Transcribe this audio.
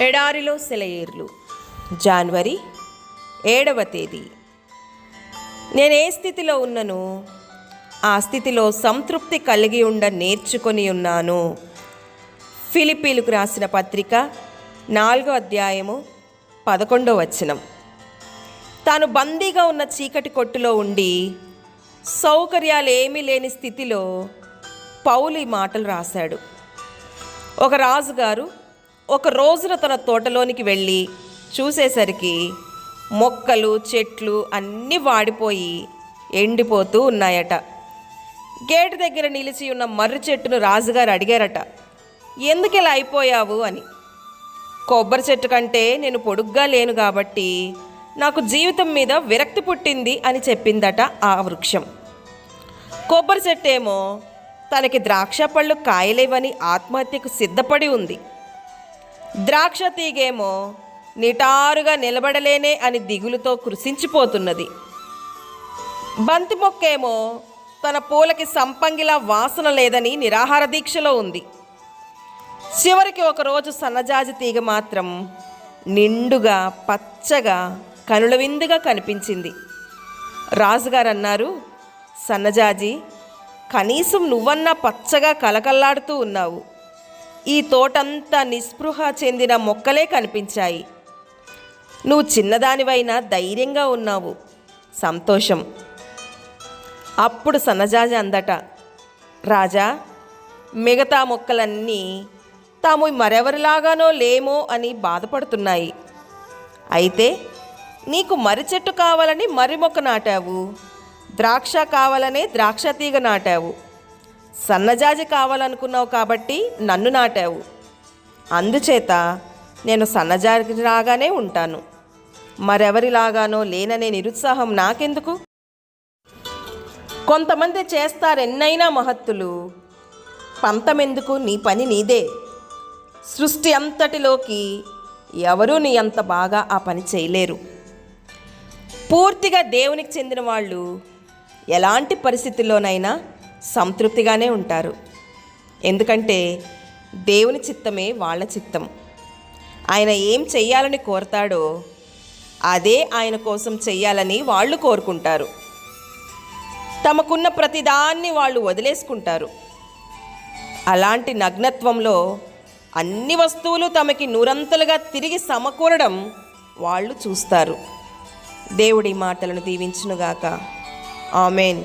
ఎడారిలో సెలయేర్లు జనవరి 7వ తేదీ. నేనే స్థితిలో ఉన్నను ఆ స్థితిలో సంతృప్తి కలిగి నేర్చుకొని ఉన్నాను. ఫిలిప్పీలకు రాసిన పత్రిక 4వ అధ్యాయము 11వ వచనం. తాను బందీగా ఉన్న చీకటి కొట్టులో ఉండి సౌకర్యాలు ఏమీ లేని స్థితిలో పౌలు ఈ మాటలు రాశాడు. ఒక రాజుగారు ఒక రోజున తన తోటలోనికి వెళ్ళి చూసేసరికి మొక్కలు చెట్లు అన్నీ వాడిపోయి ఎండిపోతూ ఉన్నాయట. గేటు దగ్గర నిలిచి ఉన్న మర్రి చెట్టును రాజుగారు అడిగారట, ఎందుకు ఇలా అయిపోయావు అని. కొబ్బరి చెట్టు కంటే నేను పొడుగ్గా లేను కాబట్టి నాకు జీవితం మీద విరక్తి పుట్టింది అని చెప్పిందట ఆ వృక్షం. కొబ్బరి చెట్టు ఏమో తనకి ద్రాక్ష పళ్ళు కాయలేవని ఆత్మహత్యకు సిద్ధపడి ఉంది. ద్రాక్ష తీగేమో నిటారుగా నిలబడలేనే అని దిగులుతో కృషించిపోతున్నది. బంతి మొక్కేమో తన పూలకి సంపంగిలా వాసన లేదని నిరాహార దీక్షలో ఉంది. చివరికి ఒకరోజు సన్నజాజి తీగ మాత్రం నిండుగా పచ్చగా కనుల విందుగా కనిపించింది. రాజుగారు అన్నారు, సన్నజాజి, కనీసం నువ్వన్నా పచ్చగా కలకల్లాడుతూ ఉన్నావు. ఈ తోటంతా నిస్పృహ చెందిన మొక్కలే కనిపించాయి. నువ్వు చిన్నదానివైనా ధైర్యంగా ఉన్నావు, సంతోషం. అప్పుడు సన్నజాజి అందట, రాజా, మిగతా మొక్కలన్నీ తాము మరెవరిలాగానో లేమో అని బాధపడుతున్నాయి. అయితే నీకు మర్రి చెట్టు కావాలని మర్రి మొక్క నాటావు, ద్రాక్ష కావాలనే ద్రాక్ష తీగ నాటావు, సన్నజాజి కావాలనుకున్నావు కాబట్టి నన్ను నాటావు. అందుచేత నేను సన్నజాజిలాగానే ఉంటాను, మరెవరిలాగానో లేననే నిరుత్సాహం నాకెందుకు? కొంతమంది చేస్తారెన్నైనా మహత్తులు, పంతమెందుకు, నీ పని నీదే. సృష్టి అంతటిలోకి ఎవరూ నీ అంత బాగా ఆ పని చేయలేరు. పూర్తిగా దేవునికి చెందిన వాళ్ళు ఎలాంటి పరిస్థితుల్లోనైనా సంతృప్తిగానే ఉంటారు. ఎందుకంటే దేవుని చిత్తమే వాళ్ళ చిత్తం. ఆయన ఏం చెయ్యాలని కోరతాడో అదే ఆయన కోసం చెయ్యాలని వాళ్ళు కోరుకుంటారు. తమకున్న ప్రతిదాన్ని వాళ్ళు వదిలేసుకుంటారు. అలాంటి నగ్నత్వంలో అన్ని వస్తువులు తమకి నూరంతలుగా తిరిగి సమకూరడం వాళ్ళు చూస్తారు. దేవుడి మాటలను దీవించునుగాక. ఆమెన్.